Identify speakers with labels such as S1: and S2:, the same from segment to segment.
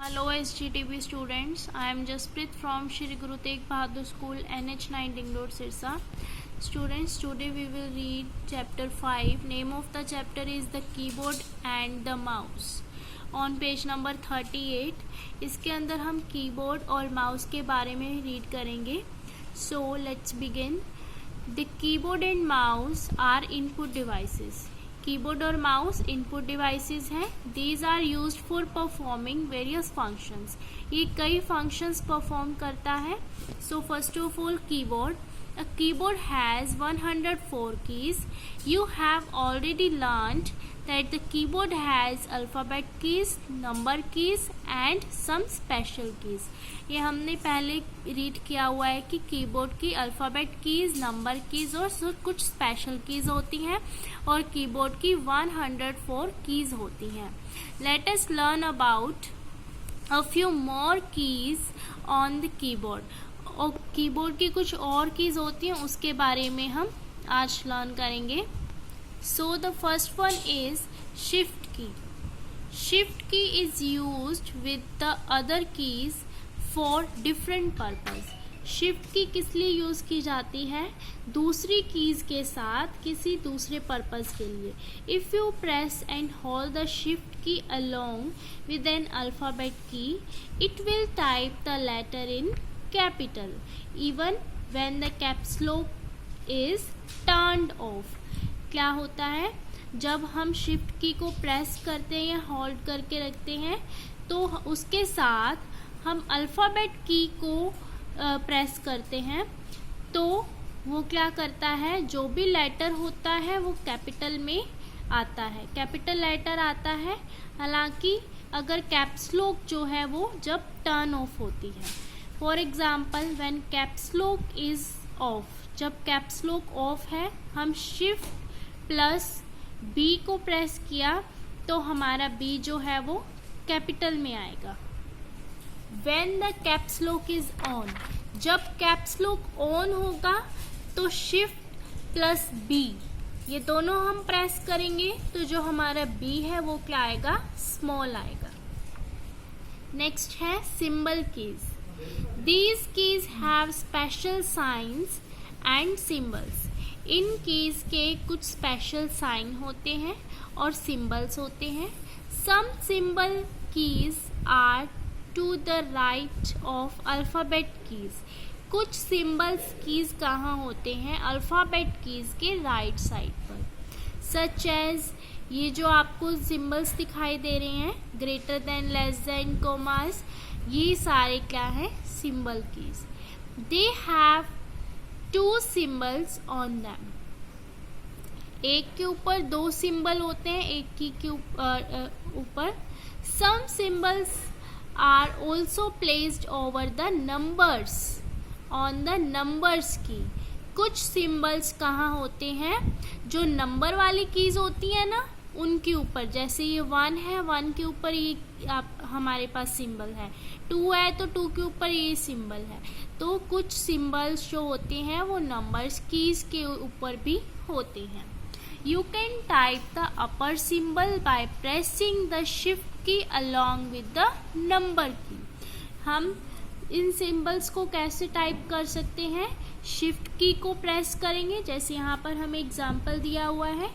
S1: Hello SGTB students, I am Jasprit from Shri Guru Tegh Bahadur School NH19 Road Sirsa. Students, today we will read chapter 5. Name of the chapter is the keyboard and the mouse. On page number 38, इसके अंदर हम keyboard और mouse के बारे में read करेंगे. So let's begin. The keyboard and mouse are input devices. Keyboard और mouse input devices हैं. These are used for performing various functions. ये कई फंक्शंस परफॉर्म करता है. So first of all keyboard. A keyboard has 104 keys. You have already learned that the keyboard has alphabet keys, number keys and some special keys. ये हमने पहले read किया हुआ है कि कीबोर्ड की अल्फ़ाबेट कीज़, नंबर कीज़ और कुछ स्पेशल कीज़ होती हैं और कीबोर्ड की 104 कीज़ होती हैं. Let us learn about a few more keys on the keyboard. और कीबोर्ड की कुछ और कीज़ होती हैं उसके बारे में हम आज लर्न करेंगे. So the first one is shift की. शिफ्ट की is used with the other keys for different purpose. Shift की किस लिए यूज़ की जाती है? दूसरी कीज़ के साथ किसी दूसरे पर्पस के लिए. If you press and hold the shift key along with an alphabet key, it will type the letter in capital even when the caps lock is turned off. क्या होता है? जब हम शिफ्ट की को प्रेस करते हैं या होल्ड करके रखते हैं तो उसके साथ हम अल्फ़ाबेट की को प्रेस करते हैं तो वो क्या करता है, जो भी लेटर होता है वो कैपिटल में आता है, कैपिटल लेटर आता है. हालांकि अगर कैप्स लॉक जो है वो जब टर्न ऑफ होती है. For example when caps Lok is of, जब कैप्स लॉक ऑफ है हम शिफ्ट प्लस बी को प्रेस किया तो हमारा बी जो है वो कैपिटल में आएगा. When the caps Lok is on, जब कैप्स लॉक ऑन होगा तो शिफ्ट प्लस बी ये दोनों हम प्रेस करेंगे तो जो हमारा बी है वो क्या आएगा, स्मॉल आएगा. नेक्स्ट है symbol keys. These keys have special signs and symbols. In keys के कुछ स्पेशल साइन होते हैं और सिम्बल्स होते हैं. Some symbol keys are to the right of alphabet keys. कुछ सिम्बल्स कीज़ कहाँ होते हैं? अल्फ़ाबेट कीज़ के राइट साइड पर. Such as ये जो आपको सिम्बल्स दिखाई दे रहे हैं, greater than, less than, commas, ये सारे क्या हैं, symbol keys. They have 2 symbols on them. एक के ऊपर 2 सिंबल होते हैं, एक की के ऊपर. Some symbols are also placed over the numbers on the numbers key. कुछ सिंबल्स कहाँ होते हैं, जो नंबर वाली कीज होती है ना उनके ऊपर. जैसे ये 1 है, 1 के ऊपर ये हमारे पास सिंबल है. 2 है तो 2 के ऊपर ये सिंबल है. तो कुछ सिंबल्स जो होते हैं वो नंबर्स कीज के ऊपर भी होते हैं. You can type the upper symbol by pressing the shift की अलॉन्ग विद द नंबर की. हम इन सिंबल्स को कैसे टाइप कर सकते हैं? शिफ्ट की को प्रेस करेंगे, जैसे यहाँ पर हमें एग्जाम्पल दिया हुआ है,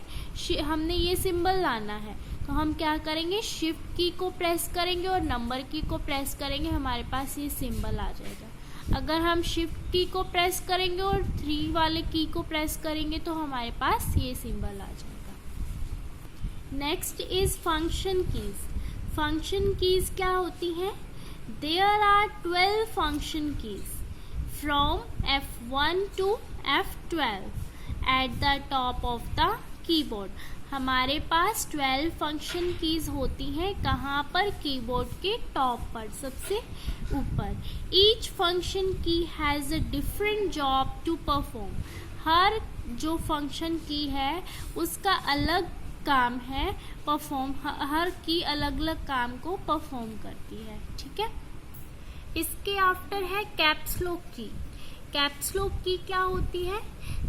S1: हमने ये सिंबल लाना है तो हम क्या करेंगे, शिफ्ट की को प्रेस करेंगे और नंबर की को प्रेस करेंगे, हमारे पास ये सिंबल आ जाएगा. अगर हम शिफ्ट की को प्रेस करेंगे और 3 वाले की को प्रेस करेंगे तो हमारे पास ये सिंबल आ जाएगा. Next is function keys. Function keys क्या होती हैं? There are 12 function keys from F1 to F12 at the top of the keyboard. हमारे पास 12 फंक्शन कीज होती हैं. कहाँ पर? कीबोर्ड के टॉप पर, सबसे ऊपर. Each function key has a different job to perform. हर जो फंक्शन की है उसका अलग काम है परफॉर्म. हर की अलग अलग काम को परफॉर्म करती है. ठीक है. इसके आफ्टर है caps lock key. Caps lock key क्या होती है?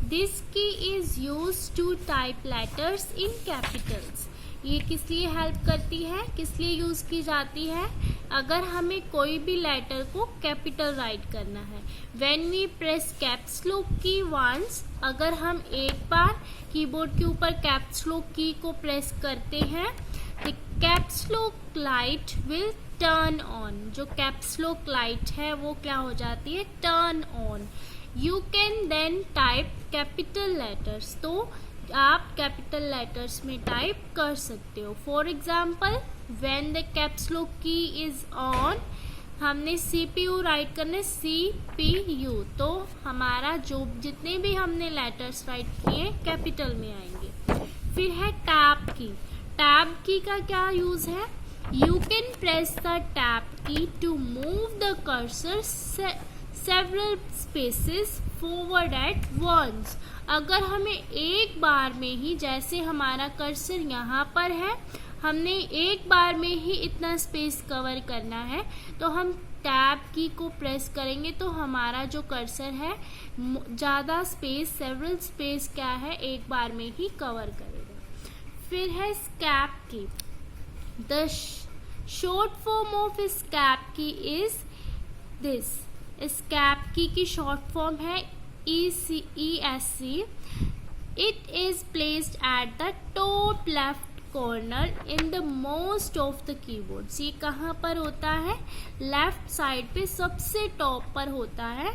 S1: This key is used to type letters in capitals. ये किस लिए हेल्प करती है, किस लिए यूज़ की जाती है? अगर हमें कोई भी लेटर को कैपिटल राइट करना है, when we press caps lock key once, अगर हम एक बार कीबोर्ड के ऊपर कैप्स लॉक की को प्रेस करते हैं, the caps lock light will turn on. जो कैप्स लॉक लाइट है वो क्या हो जाती है, turn on. You can then type capital letters, तो आप कैपिटल लेटर्स में टाइप कर सकते हो। For example, when the caps lock key is on, हमने CPU राइट करने, CPU, तो हमारा जो जितने भी हमने लेटर्स राइट किए कैपिटल में आएंगे। फिर है टैब की। टैब की का क्या यूज है? You can press the tab key to move the cursor several spaces forward at once. अगर हमें एक बार में ही, जैसे हमारा कर्सर यहाँ पर है, हमने एक बार में ही इतना स्पेस कवर करना है, तो हम टैब की को प्रेस करेंगे तो हमारा जो कर्सर है ज़्यादा स्पेस, सेवरल स्पेस क्या है, एक बार में ही कवर करेगा। फिर है एस्केप की। The short form of escape की इज दिस। एस्केप की शॉर्ट फॉर्म है ESC. It is placed at the top left corner in the most of the keyboards. ये कहाँ पर होता है? लेफ्ट साइड पे सबसे टॉप पर होता है,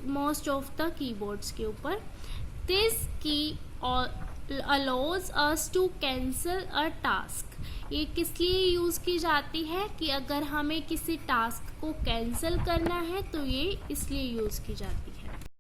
S1: मोस्ट ऑफ द कीबोर्ड्स के ऊपर। This key allows us to cancel a task. ये किस लिए यूज़ की जाती है कि अगर हमें किसी टास्क को कैंसिल करना है तो ये इसलिए यूज़ की जाती है।